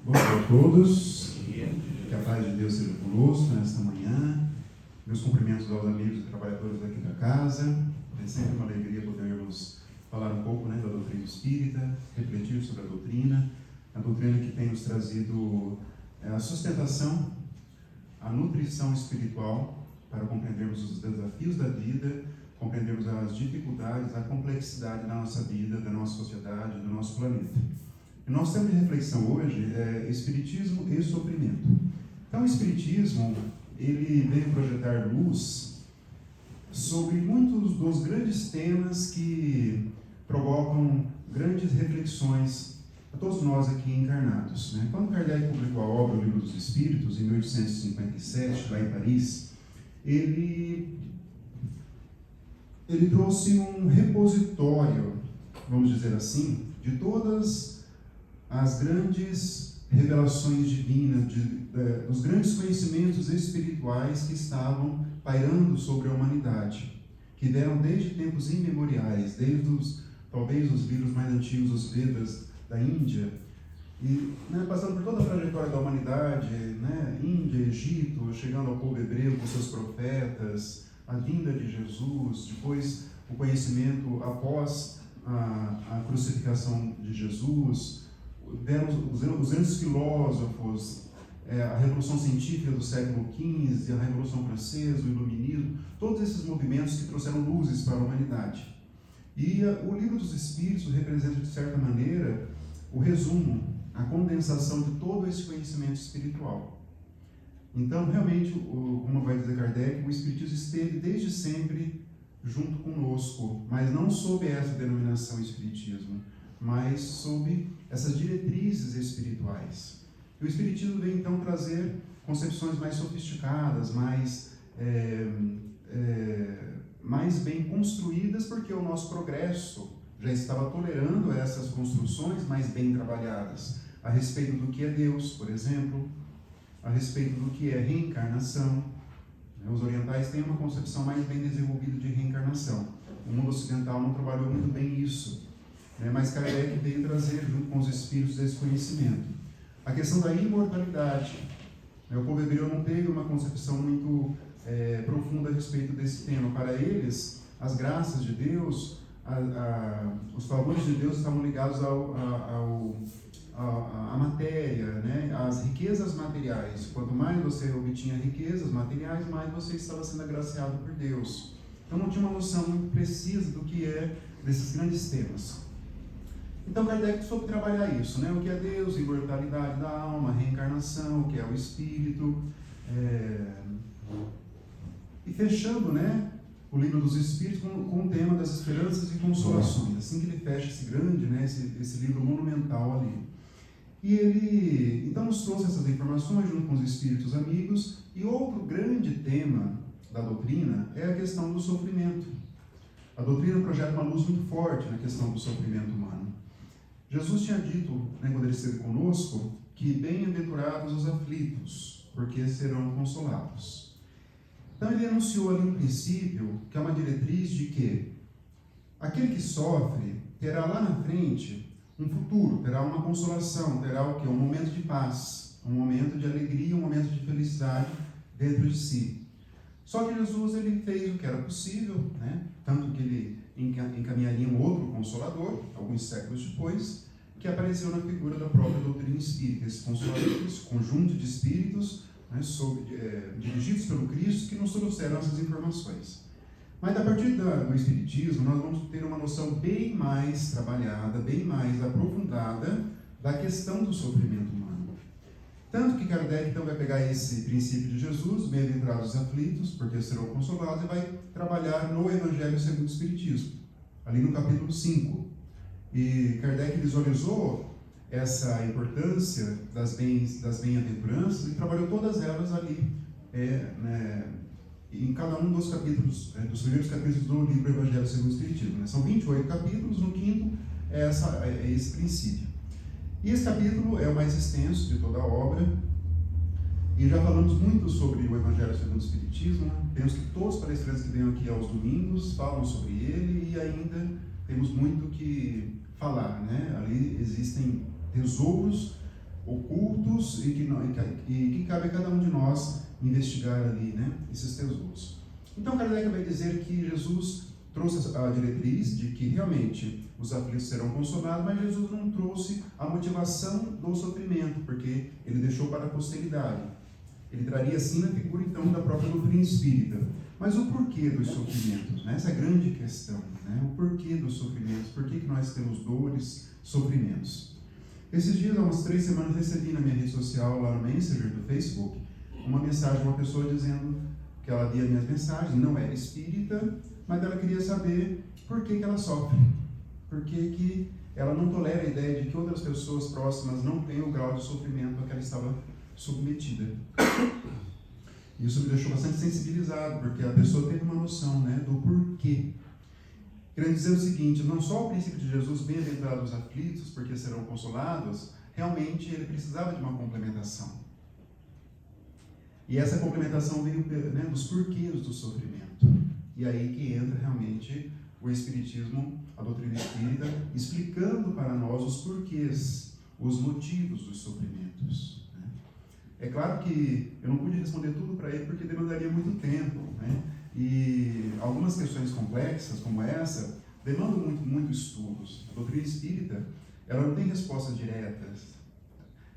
Bom dia a todos, que a paz de Deus seja conosco nesta manhã. Meus cumprimentos aos amigos e trabalhadores aqui da casa. É sempre uma alegria podermos falar um pouco da doutrina espírita, refletir sobre a doutrina que tem nos trazido a sustentação, a nutrição espiritual para compreendermos os desafios da vida, compreendermos as dificuldades, a complexidade da nossa vida, da nossa sociedade, do nosso planeta. E nosso tema de reflexão hoje é Espiritismo e Sofrimento. Então, o Espiritismo, ele veio projetar luz sobre muitos dos grandes temas que provocam grandes reflexões a todos nós aqui encarnados. Quando Kardec publicou a obra O Livro dos Espíritos, em 1857, lá em Paris, ele trouxe um repositório, vamos dizer assim, de todas as grandes revelações divinas, dos grandes conhecimentos espirituais que estavam pairando sobre a humanidade, que deram desde tempos imemoriais, talvez os livros mais antigos, os Vedas da Índia, e passando por toda a trajetória da humanidade, Índia, Egito, chegando ao povo hebreu com seus profetas, a vinda de Jesus, depois o conhecimento após a crucificação de Jesus, deram os grandes filósofos, a Revolução Científica do século XV, a Revolução Francesa, o Iluminismo, todos esses movimentos que trouxeram luzes para a humanidade. E o Livro dos Espíritos representa, de certa maneira, o resumo, a condensação de todo esse conhecimento espiritual. Então, realmente, como vai dizer Kardec, o Espiritismo esteve desde sempre junto conosco, mas não sob essa denominação Espiritismo, mas sob essas diretrizes espirituais. E o Espiritismo veio então trazer concepções mais sofisticadas, mais bem construídas, porque o nosso progresso já estava tolerando essas construções mais bem trabalhadas, a respeito do que é Deus, por exemplo, a respeito do que é reencarnação. Os orientais têm uma concepção mais bem desenvolvida de reencarnação. O mundo ocidental não trabalhou muito bem isso, mas Kardec veio trazer, junto com os espíritos, esse conhecimento. A questão da imortalidade. O povo hebreu não teve uma concepção muito profunda a respeito desse tema. Para eles, as graças de Deus, os favores de Deus estavam ligados à matéria, às riquezas materiais. Quanto mais você obtinha riquezas materiais, mais você estava sendo agraciado por Deus. Então não tinha uma noção muito precisa do que é desses grandes temas. Então Kardec soube trabalhar isso, o que é Deus, a imortalidade da alma, a reencarnação, o que é o espírito, e fechando o Livro dos Espíritos com o tema das esperanças e consolações, assim que ele fecha esse grande, esse livro monumental ali. E ele então nos trouxe essas informações junto com os espíritos amigos. E outro grande tema da doutrina é a questão do sofrimento. A doutrina projeta uma luz muito forte na questão do sofrimento humano. Jesus tinha dito, quando ele esteve conosco, que bem-aventurados os aflitos, porque serão consolados. Então ele anunciou ali um princípio, que é uma diretriz de que aquele que sofre terá lá na frente um futuro, terá uma consolação, terá o quê? Um momento de paz, um momento de alegria, um momento de felicidade dentro de si. Só que Jesus ele fez o que era possível, tanto que ele encaminharia um outro consolador, alguns séculos depois, que apareceu na figura da própria doutrina espírita, esse consolador, esse conjunto de espíritos dirigidos pelo Cristo, que nos trouxeram essas informações. Mas a partir do Espiritismo, nós vamos ter uma noção bem mais trabalhada, bem mais aprofundada da questão do sofrimento humano. Tanto que Kardec então vai pegar esse princípio de Jesus, bem-aventurados os aflitos, porque serão consolados, e vai trabalhar no Evangelho segundo o Espiritismo, ali no capítulo 5. E Kardec visualizou essa importância das bem-aventuranças e trabalhou todas elas ali, em cada um dos capítulos, dos primeiros capítulos do livro Evangelho segundo o Espiritismo. São 28 capítulos, no quinto é esse princípio. E esse capítulo é o mais extenso de toda a obra, e já falamos muito sobre o Evangelho segundo o Espiritismo. Temos que todos os palestrantes que vêm aqui aos domingos falam sobre ele, e ainda temos muito que falar, Ali existem tesouros ocultos e que cabe a cada um de nós investigar ali, né, esses tesouros. Então Kardec vai dizer que Jesus trouxe a diretriz de que realmente os aflitos serão consolados, mas Jesus não trouxe a motivação do sofrimento, porque ele deixou para a posteridade. Ele traria sim na figura então da própria doutrina espírita. Mas o porquê dos sofrimentos? Né? Essa é a grande questão. Né? O porquê dos sofrimentos? Por que nós temos dores, sofrimentos? Esses dias, há umas 3 semanas, recebi na minha rede social, lá no Messenger do Facebook, uma mensagem de uma pessoa dizendo que ela via minhas mensagens, não era espírita, mas ela queria saber por que ela sofre. Por que ela não tolera a ideia de que outras pessoas próximas não têm o grau de sofrimento a que ela estava submetida. Isso me deixou bastante sensibilizado, porque a pessoa teve uma noção, né, do porquê. Querendo dizer o seguinte, não só o princípio de Jesus, bem-aventurados os aflitos, porque serão consolados, realmente ele precisava de uma complementação. E essa complementação veio, né, dos porquês do sofrimento. E aí que entra realmente o Espiritismo, a doutrina espírita, explicando para nós os porquês, os motivos dos sofrimentos. Né? É claro que eu não pude responder tudo para ele porque demandaria muito tempo, né? E algumas questões complexas como essa demandam muito estudos. A doutrina espírita, ela não tem respostas diretas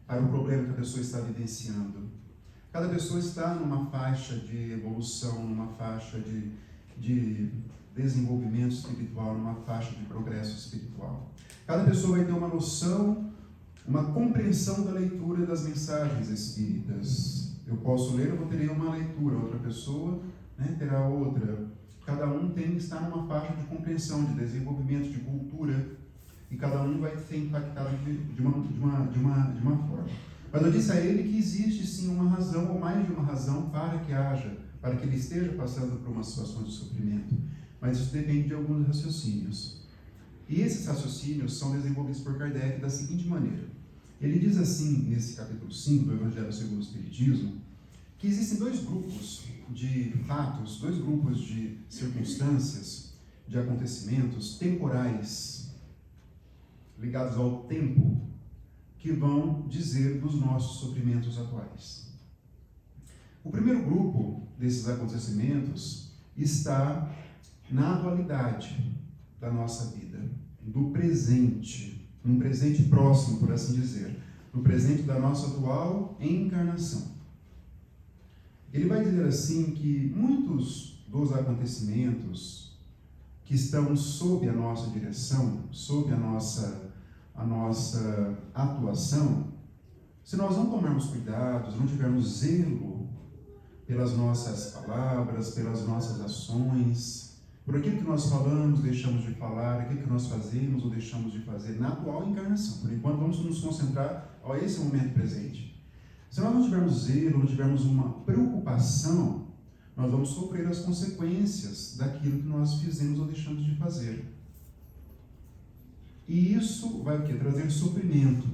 para o problema que a pessoa está vivenciando. Cada pessoa está numa faixa de evolução, numa faixa de desenvolvimento espiritual, numa faixa de progresso espiritual. Cada pessoa vai ter uma noção, uma compreensão da leitura das mensagens espíritas. Eu posso ler, eu terei uma leitura, outra pessoa, né, terá outra. Cada um tem que estar numa faixa de compreensão, de desenvolvimento, de cultura, e cada um vai ser impactado de uma forma. Mas eu disse a ele que existe sim uma razão, ou mais de uma razão, para que ele esteja passando por uma situação de sofrimento. Mas isso depende de alguns raciocínios. E esses raciocínios são desenvolvidos por Kardec da seguinte maneira. Ele diz assim, nesse capítulo 5 do Evangelho segundo o Espiritismo, que existem 2 grupos de fatos, 2 grupos de circunstâncias, de acontecimentos temporais, ligados ao tempo, que vão dizer dos nossos sofrimentos atuais. O primeiro grupo desses acontecimentos está na atualidade da nossa vida, do presente, um presente próximo, por assim dizer, no presente da nossa atual encarnação. Ele vai dizer assim que muitos dos acontecimentos que estão sob a nossa direção, sob a nossa atuação, se nós não tomarmos cuidados, não tivermos zelo pelas nossas palavras, pelas nossas ações, por aquilo que nós falamos, deixamos de falar, aquilo que nós fazemos ou deixamos de fazer na atual encarnação. Por enquanto, vamos nos concentrar a esse momento presente. Se nós não tivermos zelo, não tivermos uma preocupação, nós vamos sofrer as consequências daquilo que nós fizemos ou deixamos de fazer. E isso vai o quê? Trazer sofrimento.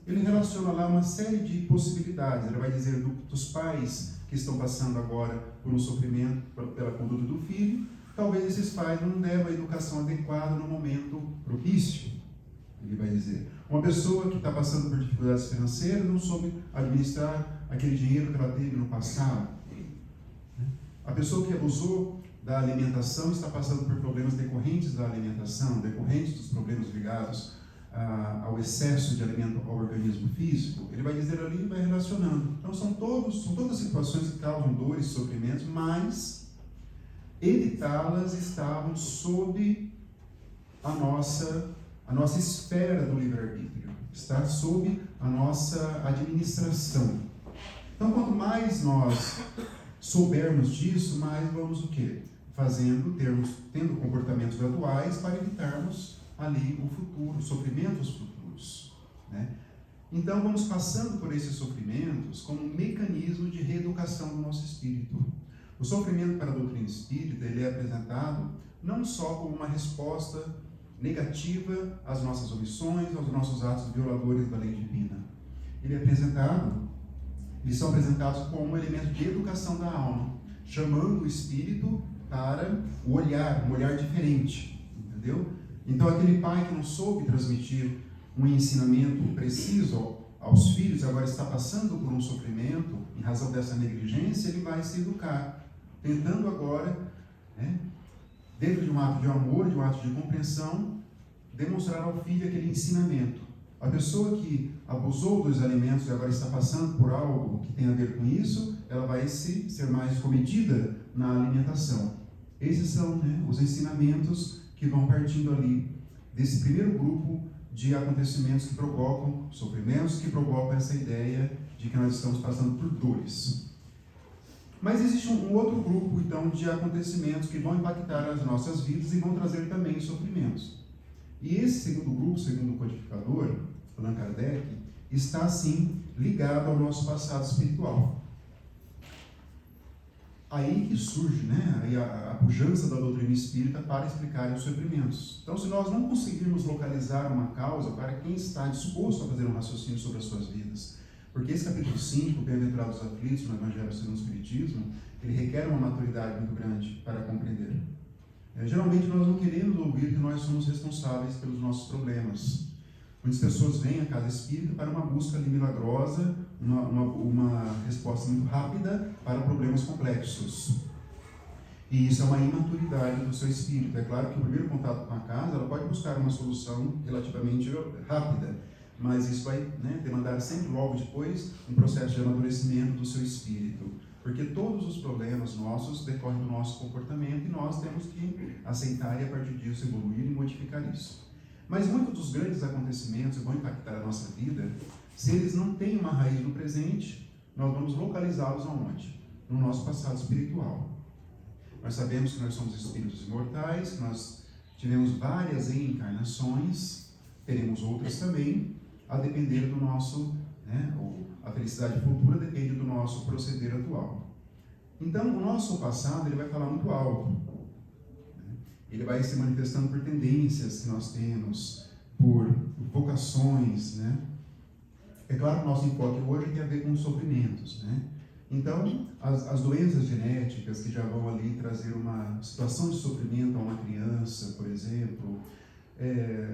Ele relaciona lá uma série de possibilidades. Ele vai dizer dos pais que estão passando agora por um sofrimento pela conduta do filho. Talvez esses pais não devam a educação adequada no momento propício. Ele vai dizer. Uma pessoa que está passando por dificuldades financeiras não soube administrar aquele dinheiro que ela teve no passado. A pessoa que abusou da alimentação está passando por problemas decorrentes da alimentação, decorrentes dos problemas ligados ao excesso de alimento ao organismo físico. Ele vai dizer ali e vai relacionando. Então são todas situações que causam dores, sofrimentos, mas evitá-las estavam sob a nossa esfera do livre-arbítrio, está sob a nossa administração. Então, quanto mais nós soubermos disso, mais vamos o quê? Tendo comportamentos atuais para evitarmos ali o futuro, os sofrimentos futuros. Né? Então, vamos passando por esses sofrimentos como um mecanismo de reeducação do nosso espírito. O sofrimento para a doutrina espírita, ele é apresentado não só como uma resposta negativa às nossas omissões, aos nossos atos violadores da lei divina. Eles são apresentados como um elemento de educação da alma, chamando o espírito para um olhar diferente, entendeu? Então aquele pai que não soube transmitir um ensinamento preciso aos filhos, agora está passando por um sofrimento, em razão dessa negligência, ele vai se educar, tentando agora, dentro de um ato de amor, de um ato de compreensão, demonstrar ao filho aquele ensinamento. A pessoa que abusou dos alimentos e agora está passando por algo que tem a ver com isso, ela vai ser mais comedida na alimentação. Esses são os ensinamentos que vão partindo ali desse primeiro grupo de acontecimentos que provocam sofrimentos, que provocam essa ideia de que nós estamos passando por dores. Mas existe um outro grupo, então, de acontecimentos que vão impactar as nossas vidas e vão trazer também sofrimentos. E esse segundo grupo, segundo o codificador, Allan Kardec, está, sim, ligado ao nosso passado espiritual. Aí que surge aí a pujança da doutrina espírita para explicar os sofrimentos. Então, se nós não conseguirmos localizar uma causa para quem está disposto a fazer um raciocínio sobre as suas vidas, porque esse capítulo 5, Bem-aventurados os aflitos, no Evangelho segundo o Espiritismo, ele requer uma maturidade muito grande para compreender. Geralmente nós não queremos ouvir que nós somos responsáveis pelos nossos problemas. Muitas pessoas vêm à casa espírita para uma busca ali milagrosa, uma resposta muito rápida para problemas complexos. E isso é uma imaturidade do seu espírito. É claro que o primeiro contato com a casa, ela pode buscar uma solução relativamente rápida, mas isso vai demandar sempre logo depois um processo de amadurecimento do seu espírito. Porque todos os problemas nossos decorrem do nosso comportamento e nós temos que aceitar e a partir disso evoluir e modificar isso. Mas muitos dos grandes acontecimentos que vão impactar a nossa vida, se eles não têm uma raiz no presente, nós vamos localizá-los aonde? No nosso passado espiritual. Nós sabemos que nós somos espíritos imortais, que nós tivemos várias reencarnações, teremos outras também, a depender do nosso, a felicidade futura depende do nosso proceder atual. Então, o nosso passado ele vai falar muito alto. Ele vai se manifestando por tendências que nós temos, por vocações, É claro que o nosso enfoque hoje tem a ver com os sofrimentos, Então, as doenças genéticas que já vão ali trazer uma situação de sofrimento a uma criança, por exemplo,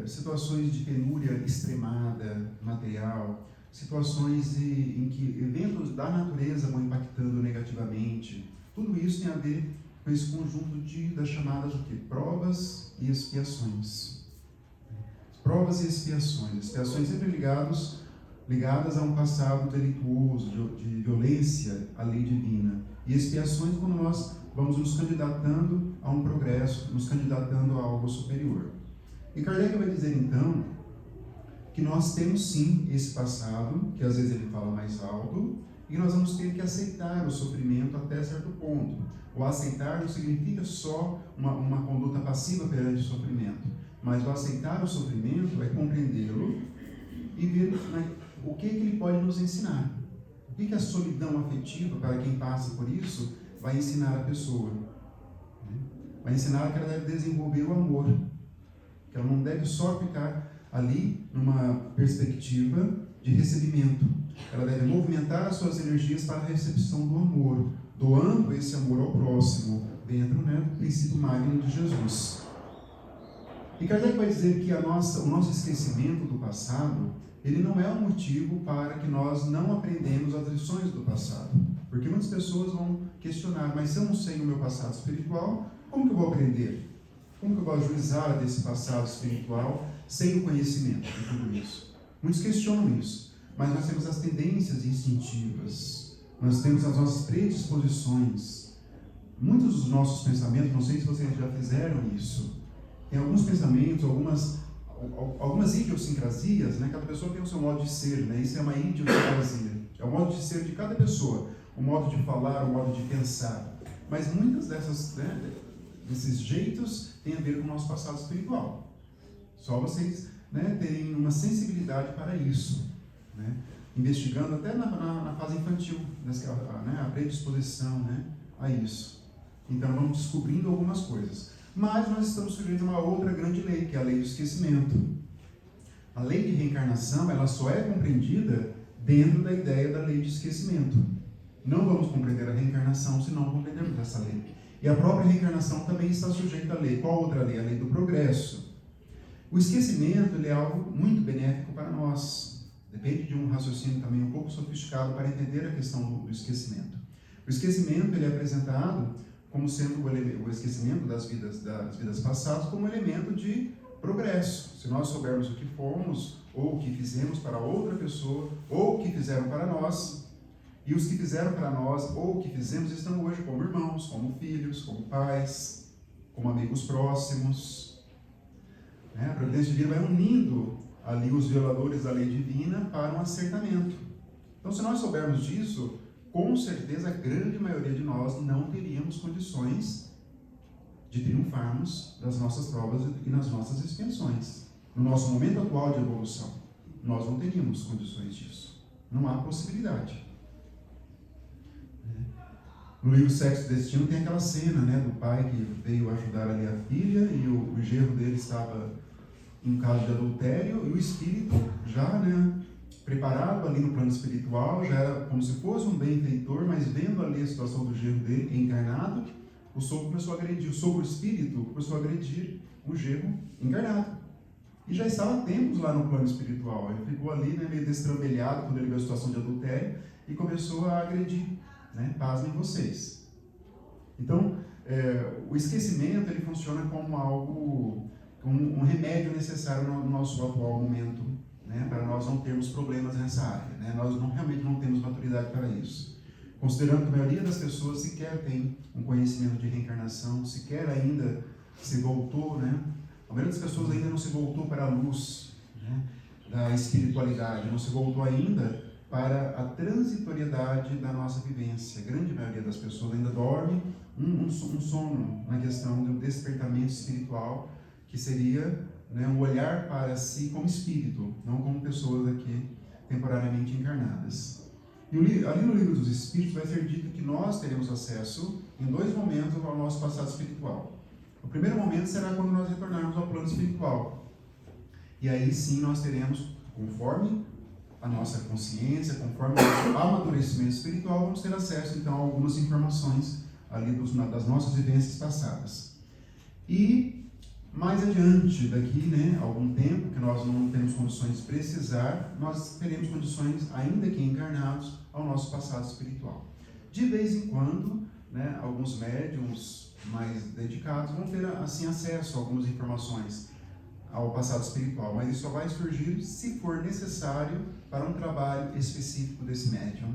situações de penúria extremada, material, situações em que eventos da natureza vão impactando negativamente, tudo isso tem a ver com esse conjunto das chamadas provas e expiações. Provas e expiações. Expiações sempre ligadas a um passado delituoso, de violência à lei divina. E expiações quando nós vamos nos candidatando a um progresso, nos candidatando a algo superior. E Kardec vai dizer então que nós temos sim esse passado, que às vezes ele fala mais alto, e nós vamos ter que aceitar o sofrimento até certo ponto. O aceitar não significa só uma conduta passiva perante o sofrimento, mas o aceitar o sofrimento é compreendê-lo e ver o que ele pode nos ensinar. O que a solidão afetiva, para quem passa por isso, vai ensinar a pessoa. Vai ensinar que ela deve desenvolver o amor, que ela não deve só ficar ali numa perspectiva de recebimento. Ela deve movimentar as suas energias para a recepção do amor, doando esse amor ao próximo, dentro do princípio magno de Jesus. E Kardec vai dizer que o nosso esquecimento do passado, ele não é um motivo para que nós não aprendemos as lições do passado. Porque muitas pessoas vão questionar, mas se eu não sei o meu passado espiritual, como que eu vou aprender? Como que eu vou ajuizar desse passado espiritual sem o conhecimento de tudo isso? Muitos questionam isso, mas nós temos as tendências instintivas, nós temos as nossas predisposições. Muitos dos nossos pensamentos, não sei se vocês já fizeram isso, tem alguns pensamentos, algumas idiosincrasias, cada pessoa tem o seu modo de ser, isso é uma idiosincrasia, é o modo de ser de cada pessoa, o modo de falar, o modo de pensar. Mas muitas desses jeitos têm a ver com o nosso passado espiritual. Só vocês terem uma sensibilidade para isso, investigando até na fase infantil, a predisposição a isso. Então vamos descobrindo algumas coisas. Mas nós estamos sujeito a uma outra grande lei, que é a lei do esquecimento. A lei de reencarnação, ela só é compreendida dentro da ideia da lei de esquecimento. Não vamos compreender a reencarnação se não compreendermos essa lei. E a própria reencarnação também está sujeita à lei. Qual outra lei? A lei do progresso. O esquecimento ele é algo muito benéfico para nós. depende de um raciocínio também um pouco sofisticado para entender a questão do esquecimento. O esquecimento ele é apresentado como sendo o esquecimento das vidas passadas como elemento de progresso. Se nós soubermos o que fomos, ou o que fizemos para outra pessoa, ou o que fizeram para nós, e os que fizeram para nós, ou o que fizemos, estão hoje como irmãos, como filhos, como pais, como amigos próximos. A providência divina vai unindo ali os violadores da lei divina para um acertamento. Então, se nós soubermos disso, com certeza a grande maioria de nós não teríamos condições de triunfarmos das nossas provas e nas nossas expiações. No nosso momento atual de evolução, nós não teríamos condições disso. Não há possibilidade. No livro Sexo e Destino tem aquela cena, do pai que veio ajudar ali a filha e o genro dele estava em caso de adultério e o espírito já, preparado ali no plano espiritual, já era como se fosse um benfeitor, mas vendo ali a situação do genro dele encarnado, o sogro começou a agredir, o sogro espírito começou a agredir o genro encarnado. E já estava há tempos lá no plano espiritual. Ele ficou ali, meio destrambelhado quando ele viu a situação de adultério e começou a agredir. Pasmem vocês. Então, o esquecimento ele funciona como algo, um remédio necessário no nosso atual momento, para nós não termos problemas nessa área. Nós realmente não temos maturidade para isso. Considerando que a maioria das pessoas sequer tem um conhecimento de reencarnação, sequer ainda se voltou, a maioria das pessoas ainda não se voltou para a luz da espiritualidade, não se voltou ainda para a transitoriedade da nossa vivência. A grande maioria das pessoas ainda dorme um sono na questão do despertamento espiritual, que seria um olhar para si como espírito, não como pessoas aqui temporariamente encarnadas. E ali no livro dos Espíritos vai ser dito que nós teremos acesso em 2 momentos ao nosso passado espiritual. O primeiro momento será quando nós retornarmos ao plano espiritual. E aí sim nós teremos, conforme a nossa consciência, conforme o nosso amadurecimento espiritual, vamos ter acesso então a algumas informações ali das nossas vivências passadas. E mais adiante, daqui algum tempo, que nós não temos condições de precisar, nós teremos condições, ainda que encarnados, ao nosso passado espiritual. De vez em quando, alguns médiuns mais dedicados vão ter assim acesso a algumas informações ao passado espiritual, mas isso só vai surgir se for necessário para um trabalho específico desse médium,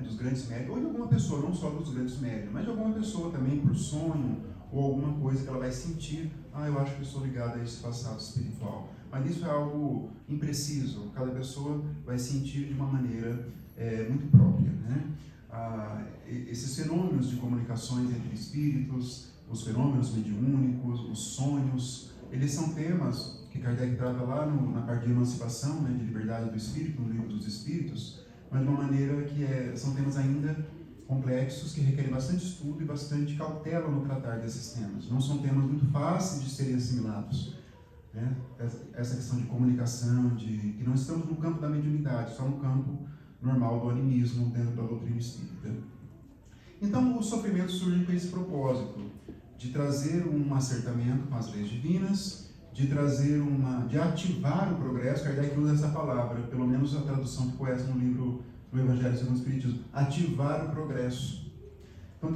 dos grandes médiums, ou de alguma pessoa, não só dos grandes médiums, mas de alguma pessoa também por sonho, ou alguma coisa que ela vai sentir, eu acho que estou ligado a esse passado espiritual. Mas isso é algo impreciso, cada pessoa vai sentir de uma maneira muito própria. Esses fenômenos de comunicações entre espíritos, os fenômenos mediúnicos, os sonhos, eles são temas que Kardec trata lá na parte de emancipação, de liberdade do espírito, no livro dos Espíritos, mas de uma maneira que são temas ainda complexos, que requerem bastante estudo e bastante cautela no tratar desses temas. Não são temas muito fáceis de serem assimilados. Essa questão de comunicação, que não estamos no campo da mediunidade, só no campo normal do animismo dentro da doutrina espírita. Então, o sofrimento surge com esse propósito, de trazer um acertamento com as leis divinas, de ativar o progresso. Kardec usa essa palavra, pelo menos a tradução ficou essa no livro do Evangelho segundo o Espiritismo, ativar o progresso. Então,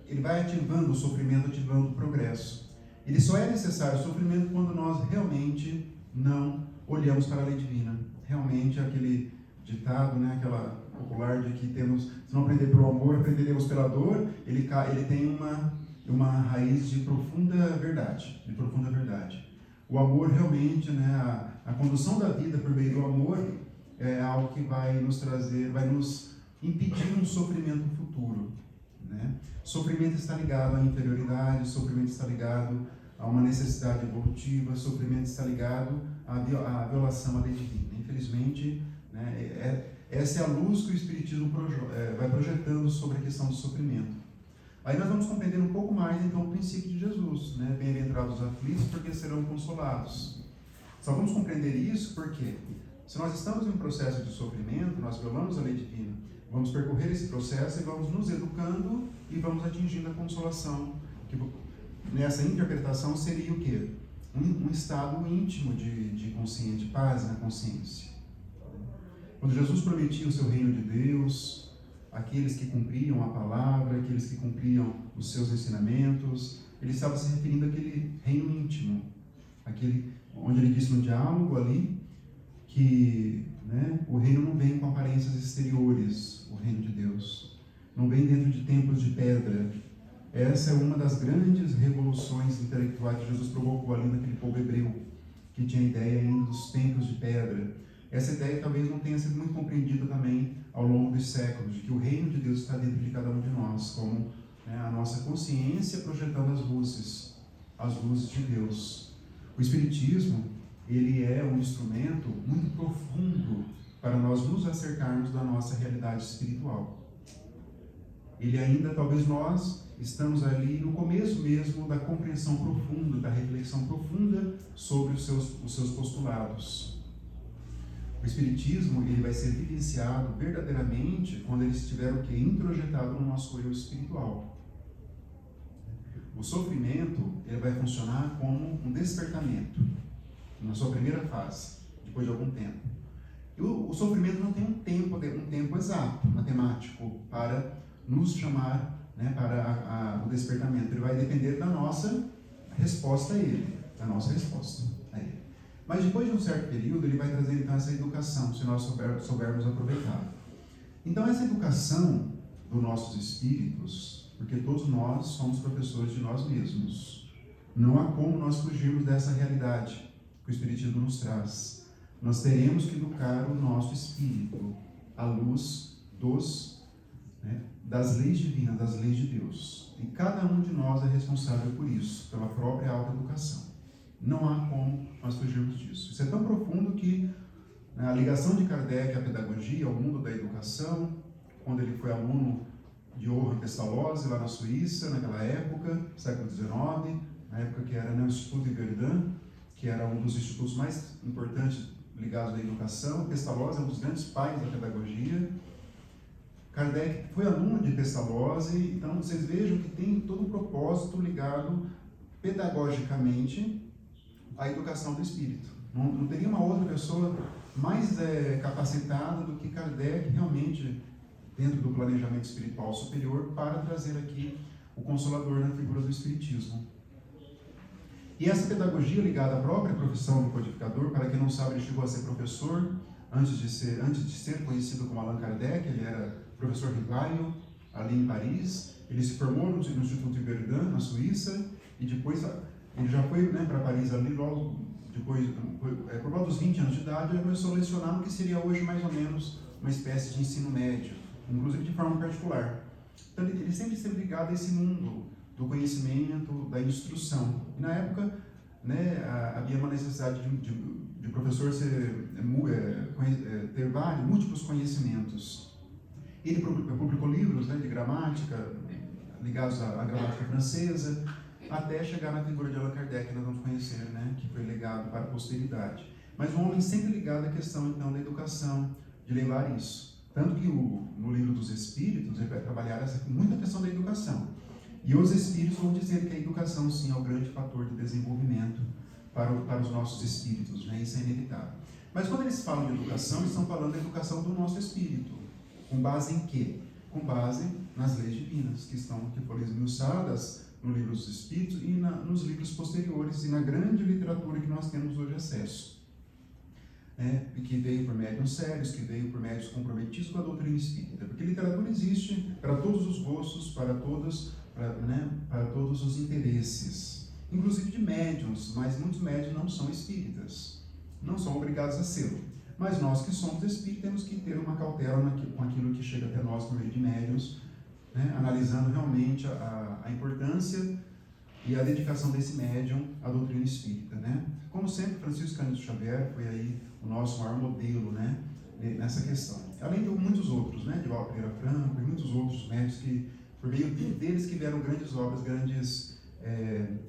ele vai ativando o sofrimento, ativando o progresso. Ele só é necessário o sofrimento quando nós realmente não olhamos para a lei divina. Realmente, aquele ditado, aquela popular de que se não aprender pelo amor, aprenderemos pela dor, ele tem uma raiz de profunda verdade. O amor realmente, a condução da vida por meio do amor é algo que vai nos impedir um sofrimento futuro. Sofrimento está ligado à inferioridade, sofrimento está ligado a uma necessidade evolutiva, sofrimento está ligado à violação à lei divina. Infelizmente, essa é a luz que o Espiritismo vai projetando sobre a questão do sofrimento. Aí nós vamos compreender um pouco mais, então, o princípio de Jesus, bem-aventurados os aflitos, porque serão consolados. Só vamos compreender isso porque, se nós estamos em um processo de sofrimento, nós violamos a lei divina, vamos percorrer esse processo e vamos nos educando e vamos atingindo a consolação, que nessa interpretação seria o quê? Um estado íntimo de consciência, de paz na consciência. Quando Jesus prometia o seu reino de Deus, aqueles que cumpriam a palavra, aqueles que cumpriam os seus ensinamentos, ele estava se referindo àquele reino íntimo, aquele onde ele disse no diálogo ali que, né, o reino não vem com aparências exteriores, o reino de Deus, não vem dentro de templos de pedra. Essa é uma das grandes revoluções intelectuais que Jesus provocou ali naquele povo hebreu, que tinha a ideia ainda dos templos de pedra. Essa ideia talvez não tenha sido muito compreendida também ao longo dos séculos, de que o reino de Deus está dentro de cada um de nós, como, né, a nossa consciência projetando as luzes de Deus. O Espiritismo, ele é um instrumento muito profundo para nós nos acercarmos da nossa realidade espiritual. Ele ainda, talvez nós estamos ali no começo mesmo da compreensão profunda, da reflexão profunda sobre os seus postulados. O Espiritismo, ele vai ser vivenciado verdadeiramente quando ele estiver o quê? Introjetado no nosso eu espiritual. O sofrimento, ele vai funcionar como um despertamento, na sua primeira fase, depois de algum tempo. E o sofrimento não tem um tempo exato, matemático, para nos chamar, né, para o despertamento. Ele vai depender da nossa resposta a ele, Mas depois de um certo período, ele vai trazer então essa educação, se nós soubermos aproveitar. Então essa educação dos nossos espíritos, porque todos nós somos professores de nós mesmos, não há como nós fugirmos dessa realidade que o Espiritismo nos traz. Nós teremos que educar o nosso espírito à luz das leis divinas, das leis de Deus. E cada um de nós é responsável por isso, pela própria autoeducação. Não há como nós fugirmos disso. Isso é tão profundo que, né, a ligação de Kardec à pedagogia, ao mundo da educação, quando ele foi aluno de Johann Pestalozzi, lá na Suíça, naquela época, século XIX, na época que era, né, o Instituto de Verdun, que era um dos institutos mais importantes ligados à educação. Pestalozzi é um dos grandes pais da pedagogia. Kardec foi aluno de Pestalozzi, então vocês vejam que tem todo um propósito ligado pedagogicamente à educação do espírito. Não teria uma outra pessoa mais capacitada do que Kardec realmente dentro do planejamento espiritual superior para trazer aqui o Consolador na figura do Espiritismo. E essa pedagogia ligada à própria profissão do codificador, para quem não sabe, ele chegou a ser professor antes de ser conhecido como Allan Kardec. Ele era professor Rivaio, ali em Paris. Ele se formou no Instituto de Verdun, na Suíça, e depois ele já foi, né, para Paris ali logo depois, por volta dos 20 anos de idade. Ele começou a lecionar no que seria hoje mais ou menos uma espécie de ensino médio, inclusive de forma particular. Então ele sempre esteve ligado a esse mundo do conhecimento, da instrução. E na época, né, havia uma necessidade de professor ter múltiplos conhecimentos. Ele publicou livros, né, de gramática, ligados à gramática francesa, até chegar na figura de Allan Kardec, que nós vamos conhecer, né, que foi legado para a posteridade. Mas um homem sempre ligado à questão, então, da educação, de levar isso. Tanto que no livro dos Espíritos, ele vai trabalhar muita questão da educação. E os Espíritos vão dizer que a educação, sim, é o grande fator de desenvolvimento para os nossos espíritos, né? Isso é inevitável. Mas quando eles falam de educação, eles estão falando da educação do nosso espírito. Com base em quê? Com base nas leis divinas, que foram esmiuçadas no livro dos Espíritos e nos livros posteriores e na grande literatura que nós temos hoje acesso. Que veio por médiuns sérios, que veio por médiuns comprometidos com a doutrina espírita. Porque literatura existe para todos os gostos, para todos os interesses, inclusive de médiuns, mas muitos médiuns não são espíritas, não são obrigados a ser. Mas nós que somos espíritas temos que ter uma cautela com aquilo que chega até nós por meio de médiuns, né, analisando realmente a importância e a dedicação desse médium à doutrina espírita, né? Como sempre, Francisco Cândido Xavier foi aí o nosso maior modelo, né, nessa questão. Além de muitos outros, né, de Valdo Pereira Franco e muitos outros médios que, por meio deles, que vieram grandes obras, grandes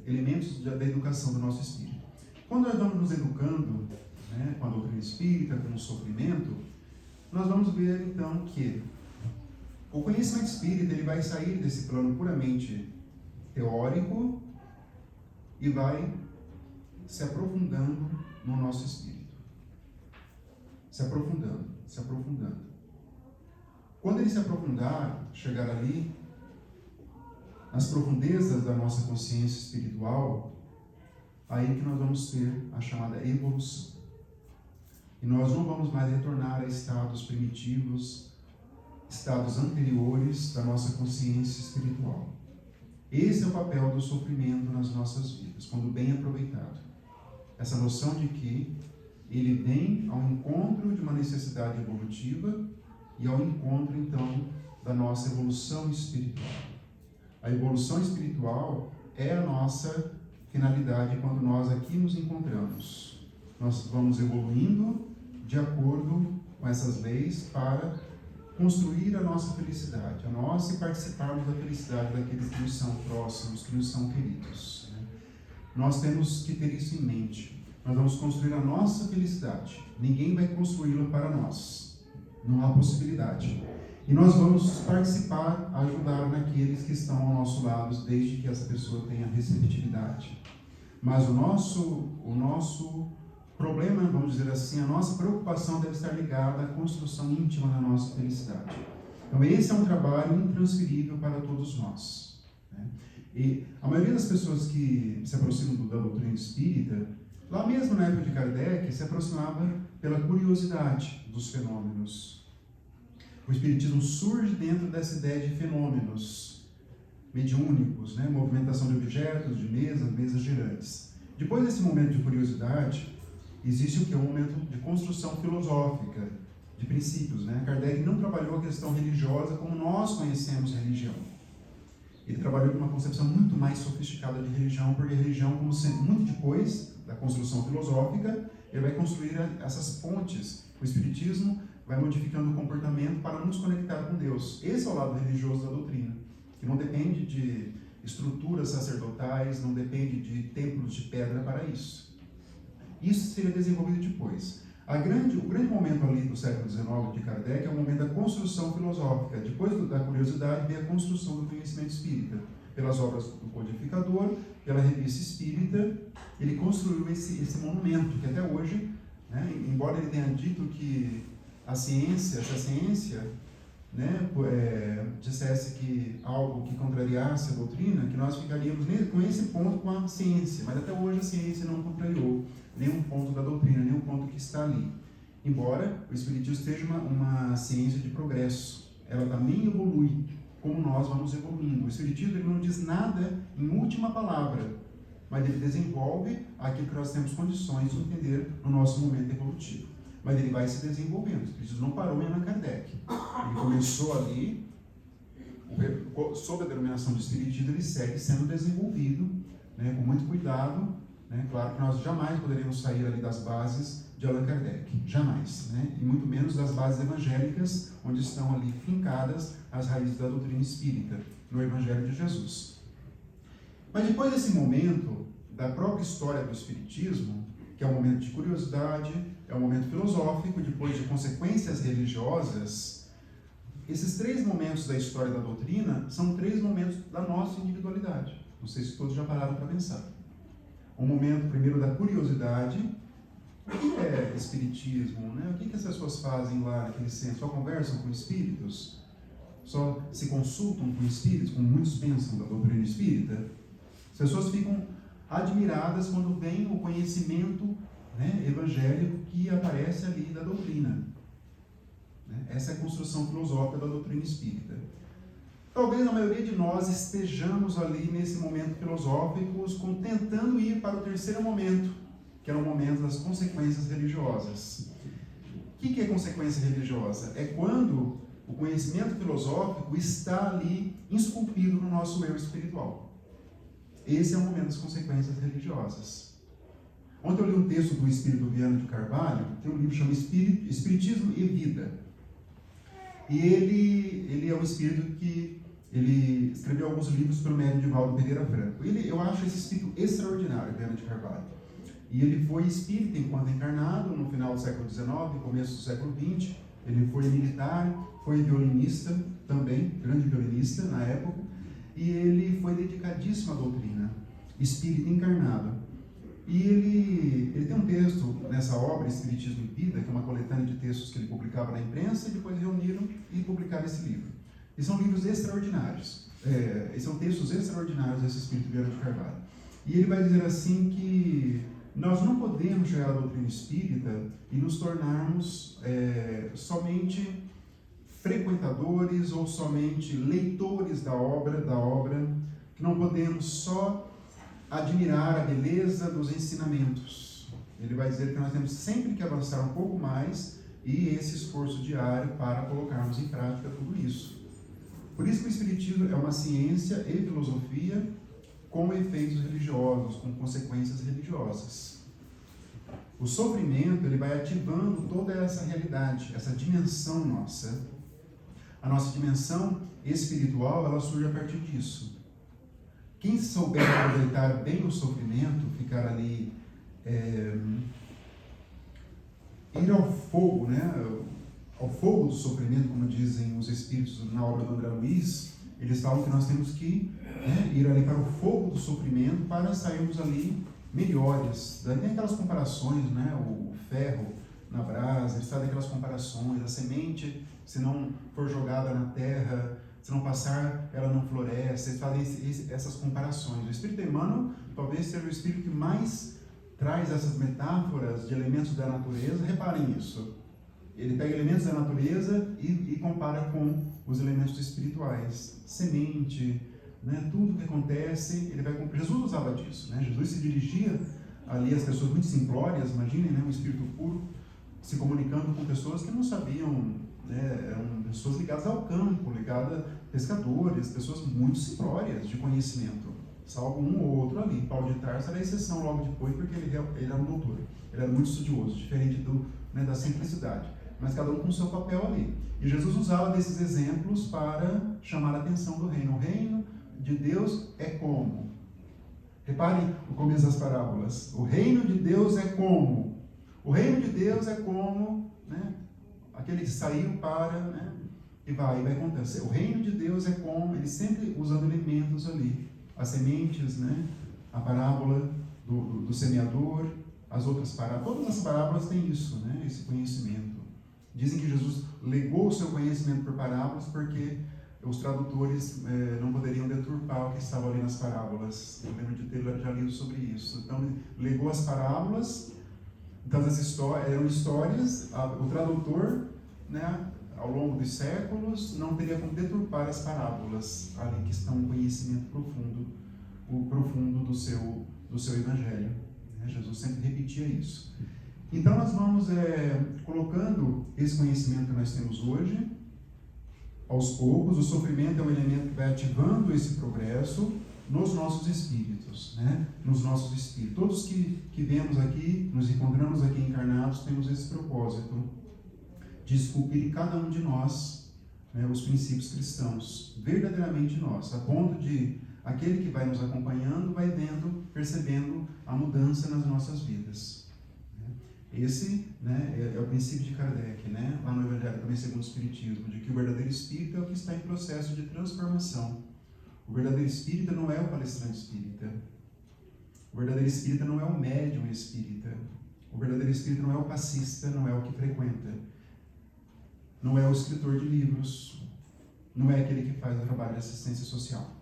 elementos da educação do nosso espírito. Quando nós vamos nos educando, né, com a doutrina espírita, com o sofrimento, nós vamos ver então que o conhecimento espírita ele vai sair desse plano puramente teórico e vai se aprofundando no nosso espírito. se aprofundando, se aprofundando. Quando ele se aprofundar, chegar ali, nas profundezas da nossa consciência espiritual, aí que nós vamos ter a chamada evolução. E nós não vamos mais retornar a estados primitivos, estados anteriores da nossa consciência espiritual. Esse é o papel do sofrimento nas nossas vidas, quando bem aproveitado. Essa noção de que ele vem ao encontro de uma necessidade evolutiva e ao encontro, então, da nossa evolução espiritual. A evolução espiritual é a nossa finalidade quando nós aqui nos encontramos. Nós vamos evoluindo de acordo com essas leis para construir a nossa felicidade, a nossa e participarmos da felicidade daqueles que nos são próximos, que nos são queridos. Nós temos que ter isso em mente. Nós vamos construir a nossa felicidade. Ninguém vai construí-la para nós. Não há possibilidade. E nós vamos participar, ajudar naqueles que estão ao nosso lado, desde que essa pessoa tenha receptividade. Mas o nosso problema, vamos dizer assim, a nossa preocupação deve estar ligada à construção íntima da nossa felicidade. Então esse é um trabalho intransferível para todos nós. E a maioria das pessoas que se aproximam da doutrina espírita, lá mesmo na época de Kardec, se aproximava pela curiosidade dos fenômenos. O espiritismo surge dentro dessa ideia de fenômenos mediúnicos, movimentação de objetos, de mesas girantes. Depois desse momento de curiosidade, existe o que? Um momento de construção filosófica, de princípios. Kardec não trabalhou a questão religiosa como nós conhecemos religião. Ele trabalhou com uma concepção muito mais sofisticada de religião, porque a religião, como sendo muito depois da construção filosófica, ele vai construir essas pontes. O espiritismo vai modificando o comportamento para nos conectar com Deus. Esse é o lado religioso da doutrina, que não depende de estruturas sacerdotais, não depende de templos de pedra para isso. Isso seria desenvolvido depois. O grande momento ali do século XIX de Kardec é o momento da construção filosófica. Depois da curiosidade vem a construção do conhecimento espírita. Pelas obras do codificador, pela revista espírita, ele construiu esse monumento, que até hoje, embora ele tenha dito que se a ciência dissesse que algo que contrariasse a doutrina, que nós ficaríamos com esse ponto com a ciência, mas até hoje a ciência não contrariou nenhum ponto da doutrina, nenhum ponto que está ali. Embora o espiritismo seja uma ciência de progresso, ela também evolui, como nós vamos evoluindo. O espiritismo ele não diz nada em última palavra, mas ele desenvolve aquilo que nós temos condições de entender no nosso momento evolutivo. Mas ele vai se desenvolvendo. O espiritismo não parou em Allan Kardec. Ele começou ali, sob a denominação de espiritismo, ele segue sendo desenvolvido, com muito cuidado. Claro que nós jamais poderíamos sair ali das bases de Allan Kardec, jamais, e muito menos das bases evangélicas, onde estão ali fincadas as raízes da doutrina espírita, no Evangelho de Jesus. Mas depois desse momento, da própria história do espiritismo, que é um momento de curiosidade, é um momento filosófico, depois de consequências religiosas, esses 3 momentos da história da doutrina são 3 momentos da nossa individualidade. Não sei se todos já pararam para pensar. O momento primeiro da curiosidade. O que é espiritismo? O que as pessoas fazem lá naquele centro? Só conversam com espíritos? Só se consultam com espíritos, como muitos pensam da doutrina espírita? As pessoas ficam admiradas quando vem o conhecimento evangélico que aparece ali da doutrina. Essa é a construção filosófica da doutrina espírita. Talvez a maioria de nós estejamos ali nesse momento filosófico, tentando ir para o terceiro momento, que é o momento das consequências religiosas. O que é consequência religiosa? É quando o conhecimento filosófico está ali esculpido no nosso eu espiritual. Esse é o momento das consequências religiosas. Ontem eu li um texto do Espírito Viana de Carvalho, tem um livro chamado Espiritismo e Vida. E ele é um espírito que ele escreveu alguns livros pelo médium Divaldo Pereira Franco. Eu acho esse espírito extraordinário, Viana de Carvalho. E ele foi espírita enquanto encarnado, no final do século XIX, começo do século XX. Ele foi militar, foi violinista também, grande violinista na época. E ele foi dedicadíssimo à doutrina, espírita encarnado. E ele tem um texto nessa obra, Espiritismo e Vida, que é uma coletânea de textos que ele publicava na imprensa, e depois reuniram e publicaram esse livro. E são livros extraordinários, e são textos extraordinários desse Espírito Vieira de Carvalho. E ele vai dizer assim que nós não podemos chegar à doutrina espírita e nos tornarmos somente frequentadores ou somente leitores da obra, que não podemos só admirar a beleza dos ensinamentos. Ele vai dizer que nós temos sempre que avançar um pouco mais e esse esforço diário para colocarmos em prática tudo isso. Por isso que o Espiritismo é uma ciência e filosofia com efeitos religiosos, com consequências religiosas. O sofrimento, ele vai ativando toda essa realidade, essa dimensão nossa. A nossa dimensão espiritual, ela surge a partir disso. Quem souber aproveitar bem o sofrimento, ficar ali, ir ao fogo, né? Ao fogo do sofrimento, como dizem os espíritos na obra do André Luiz, eles falam que nós temos que ir ali para o fogo do sofrimento para sairmos ali melhores. Daí tem aquelas comparações, né? O ferro na brasa, eles fazem aquelas comparações, a semente, se não for jogada na terra, se não passar, ela não floresce. Eles fazem essas comparações. O Espírito Emmanuel talvez seja o Espírito que mais traz essas metáforas de elementos da natureza. Reparem nisso. Ele pega elementos da natureza e compara com os elementos espirituais. Semente, né? Tudo que acontece, ele vai com... Jesus usava disso, né? Jesus se dirigia ali às pessoas muito simplórias, imaginem, né? Um espírito puro se comunicando com pessoas que não sabiam, né? Eram pessoas ligadas ao campo, ligadas a pescadores, pessoas muito simplórias de conhecimento, salvo um ou outro ali. Paulo de Tarso era a exceção logo depois, porque ele era um doutor, ele era muito estudioso, diferente da simplicidade. Mas cada um com o seu papel ali. E Jesus usava desses exemplos para chamar a atenção do reino. O reino de Deus é como? Reparem o começo das parábolas. O reino de Deus é como? O reino de Deus é como, né? Aquele que saiu para, né? E vai contando. O reino de Deus é como, ele sempre usando elementos ali. As sementes, né? A parábola do semeador, as outras parábolas. Todas as parábolas têm isso, né? Esse conhecimento. Dizem que Jesus legou o seu conhecimento por parábolas porque os tradutores não poderiam deturpar o que estava ali nas parábolas. Eu lembro de ter já lido sobre isso. Então, ele legou as parábolas, então eram histórias, o tradutor, né, ao longo dos séculos, não teria como deturpar as parábolas ali que estão um conhecimento profundo, o profundo do seu evangelho. Né? Jesus sempre repetia isso. Então, nós vamos colocando esse conhecimento que nós temos hoje, aos poucos. O sofrimento é um elemento que vai ativando esse progresso nos nossos espíritos, né? Nos nossos espíritos. Todos que vemos aqui, nos encontramos aqui encarnados, temos esse propósito de esculpir em cada um de nós, né, os princípios cristãos, verdadeiramente nós, a ponto de aquele que vai nos acompanhando vai percebendo a mudança nas nossas vidas. Esse, né, é o princípio de Kardec, né, lá no Evangelho também segundo o Espiritismo, de que o verdadeiro espírita é o que está em processo de transformação. O verdadeiro espírita não é o palestrante espírita. O verdadeiro espírita não é o médium espírita. O verdadeiro espírita não é o passista, não é o que frequenta. Não é o escritor de livros. Não é aquele que faz o trabalho de assistência social.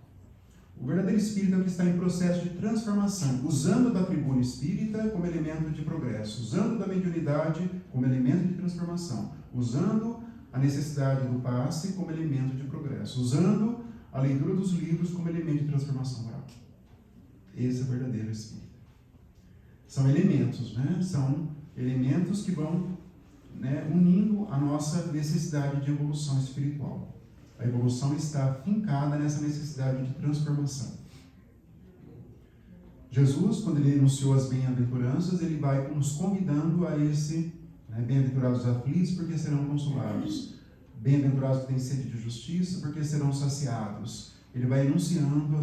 O verdadeiro espírita é o que está em processo de transformação, usando da tribuna espírita como elemento de progresso, usando da mediunidade como elemento de transformação, usando a necessidade do passe como elemento de progresso, usando a leitura dos livros como elemento de transformação moral. Esse é o verdadeiro espírita. São elementos, né? São elementos que vão, né, unindo a nossa necessidade de evolução espiritual. A evolução está fincada nessa necessidade de transformação. Jesus, quando ele enunciou as bem-aventuranças, ele vai nos convidando a esse, né, bem-aventurados os aflitos, porque serão consolados. Bem-aventurados que têm sede de justiça, porque serão saciados. Ele vai enunciando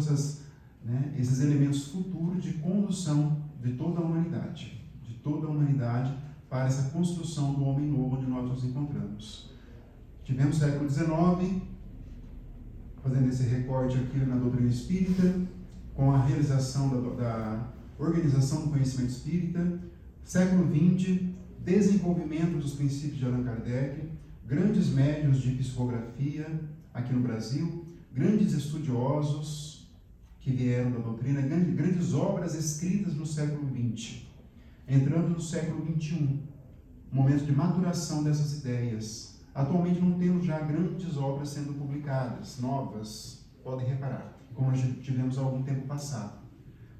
esses elementos futuros de condução de toda a humanidade. De toda a humanidade para essa construção do homem novo onde nós nos encontramos. Tivemos o século XIX, fazendo esse recorte aqui na doutrina espírita, com a realização organização do conhecimento espírita, século XX, desenvolvimento dos princípios de Allan Kardec, grandes médiuns de psicografia aqui no Brasil, grandes estudiosos que vieram da doutrina, grandes obras escritas no século XX. Entrando no século XXI, momento de maturação dessas ideias. Atualmente não temos já grandes obras sendo publicadas, novas, podem reparar, como nós tivemos há algum tempo passado.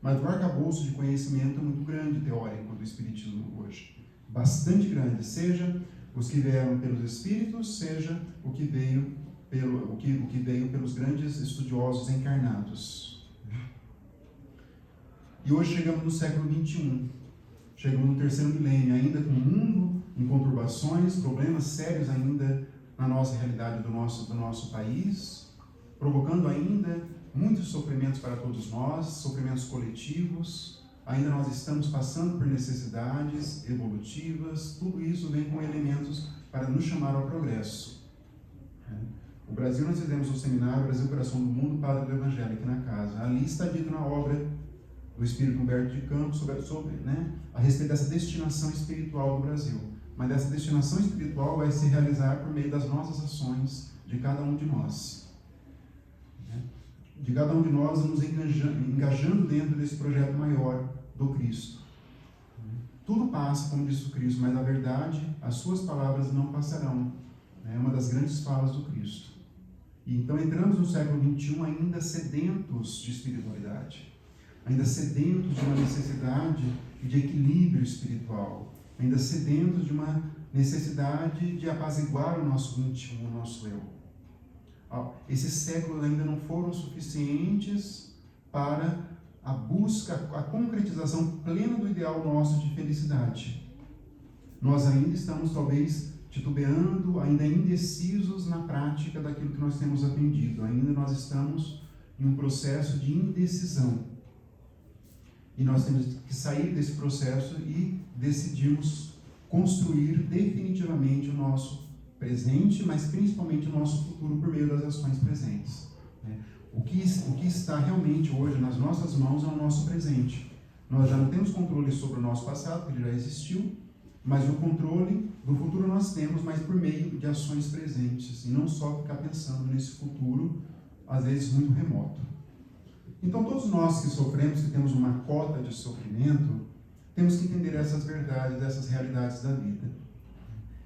Mas o arcabouço de conhecimento é muito grande, teórico, do Espiritismo hoje. Bastante grande, seja os que vieram pelos Espíritos, seja o que veio pelos grandes estudiosos encarnados. E hoje chegamos no século XXI. Chegamos no terceiro milênio, ainda com o mundo em conturbações, problemas sérios ainda na nossa realidade do nosso país, provocando ainda muitos sofrimentos para todos nós, sofrimentos coletivos. Ainda nós estamos passando por necessidades evolutivas, tudo isso vem com elementos para nos chamar ao progresso. O Brasil, nós fizemos um seminário, Brasil, Coração do Mundo, Padre do Evangelho, aqui na casa. Ali está dito na obra do Espírito Humberto de Campos a respeito dessa destinação espiritual do Brasil. Mas essa destinação espiritual vai se realizar por meio das nossas ações, de cada um de nós. De cada um de nós nos engajando dentro desse projeto maior do Cristo. Tudo passa, como disse o Cristo, mas a verdade, as suas palavras não passarão. É uma das grandes falas do Cristo. E então entramos no século XXI ainda sedentos de espiritualidade, ainda sedentos de uma necessidade de equilíbrio espiritual, ainda sedentos de uma necessidade de apaziguar o nosso íntimo, o nosso eu. Esses séculos ainda não foram suficientes para a busca, a concretização plena do ideal nosso de felicidade. Nós ainda estamos, talvez, titubeando, ainda indecisos na prática daquilo que nós temos aprendido. Ainda nós estamos em um processo de indecisão. E nós temos que sair desse processo e decidirmos construir definitivamente o nosso presente, mas principalmente o nosso futuro por meio das ações presentes. O que está realmente hoje nas nossas mãos é o nosso presente. Nós já não temos controle sobre o nosso passado, porque ele já existiu, mas o controle do futuro nós temos, mas por meio de ações presentes, e não só ficar pensando nesse futuro, às vezes muito remoto. Então, todos nós que sofremos, que temos uma cota de sofrimento, temos que entender essas verdades, essas realidades da vida.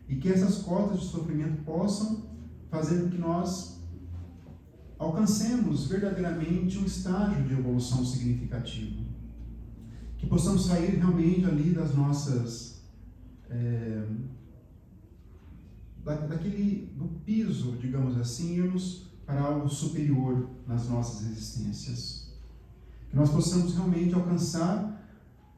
E que essas cotas de sofrimento possam fazer com que nós alcancemos verdadeiramente um estágio de evolução significativo. Que possamos sair realmente ali das nossas... do piso, digamos assim, irmos para algo superior nas nossas existências. Que nós possamos realmente alcançar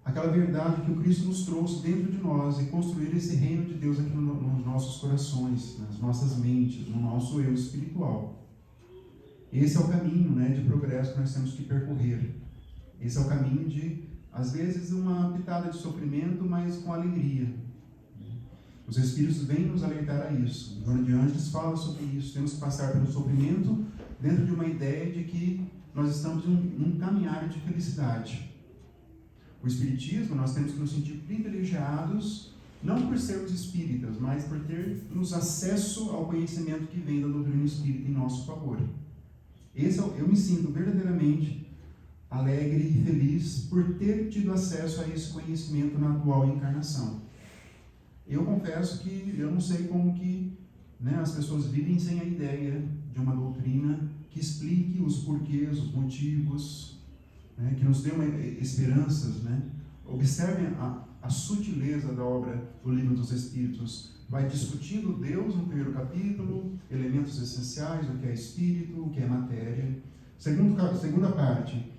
aquela verdade que o Cristo nos trouxe dentro de nós e construir esse reino de Deus aqui nos nossos corações, nas nossas mentes, no nosso eu espiritual. Esse é o caminho, de progresso que nós temos que percorrer. Esse é o caminho de, às vezes, uma pitada de sofrimento, mas com alegria. Os Espíritos vêm nos alertar a isso. Joana de Ângeles fala sobre isso. Temos que passar pelo sofrimento dentro de uma ideia de que nós estamos num caminhar de felicidade. O Espiritismo, nós temos que nos sentir privilegiados, não por sermos espíritas, mas por termos acesso ao conhecimento que vem da doutrina espírita em nosso favor. Eu me sinto verdadeiramente alegre e feliz por ter tido acesso a esse conhecimento na atual encarnação. Eu confesso que eu não sei como que as pessoas vivem sem a ideia de uma doutrina que explique os porquês, os motivos, que nos dê esperanças. Observem a sutileza da obra do Livro dos Espíritos. Vai discutindo Deus no primeiro capítulo, elementos essenciais, o que é espírito, o que é matéria. Segunda parte,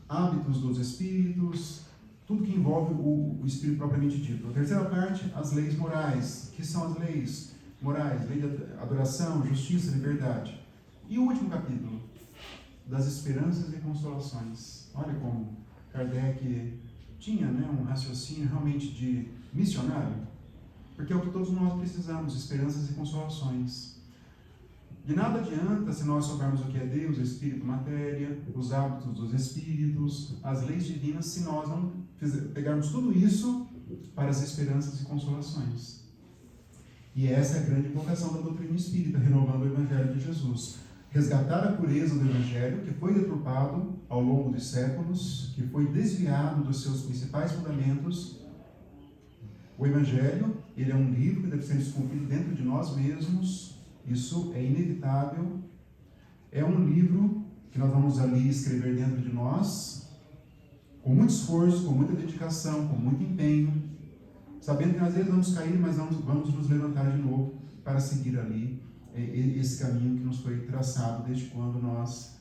hábitos dos espíritos, tudo que envolve o espírito propriamente dito. A terceira parte, as leis morais. O que são as leis morais? Lei de adoração, justiça, liberdade. E o último capítulo, das esperanças e consolações. Olha como Kardec tinha um raciocínio realmente de missionário, porque é o que todos nós precisamos, esperanças e consolações. De nada adianta se nós soubermos o que é Deus, Espírito, matéria, os hábitos dos Espíritos, as leis divinas, se nós não pegarmos tudo isso para as esperanças e consolações. E essa é a grande vocação da doutrina espírita, renovando o Evangelho de Jesus. Resgatar a pureza do Evangelho, que foi deturpado ao longo dos séculos, que foi desviado dos seus principais fundamentos. O Evangelho, ele é um livro que deve ser esculpido dentro de nós mesmos, isso é inevitável. É um livro que nós vamos ali escrever dentro de nós, com muito esforço, com muita dedicação, com muito empenho, sabendo que às vezes vamos cair, mas vamos nos levantar de novo para seguir ali esse caminho que nos foi traçado desde quando nós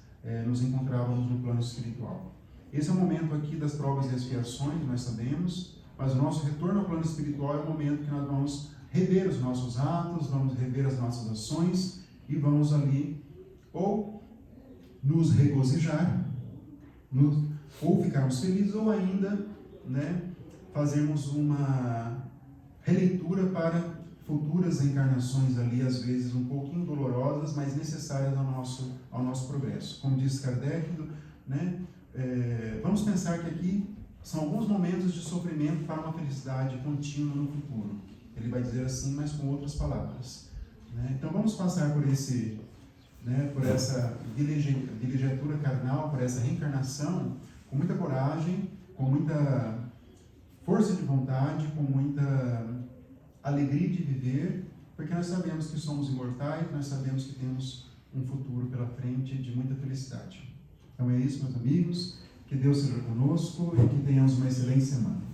nos encontrávamos no plano espiritual. Esse é o momento aqui das provas e expiações, nós sabemos, mas o nosso retorno ao plano espiritual é o momento que nós vamos rever os nossos atos, vamos rever as nossas ações e vamos ali ou nos regozijar, ou ficarmos felizes, ou ainda, fazermos uma releitura para futuras encarnações ali, às vezes um pouquinho dolorosas, mas necessárias ao nosso progresso. Como diz Kardec, vamos pensar que aqui são alguns momentos de sofrimento para uma felicidade contínua no futuro. Ele vai dizer assim, mas com outras palavras. Então vamos passar por essa dilegiatura carnal, por essa reencarnação, com muita coragem, com muita força de vontade, com muita alegria de viver, porque nós sabemos que somos imortais, nós sabemos que temos um futuro pela frente de muita felicidade. Então é isso, meus amigos, que Deus seja conosco e que tenhamos uma excelente semana.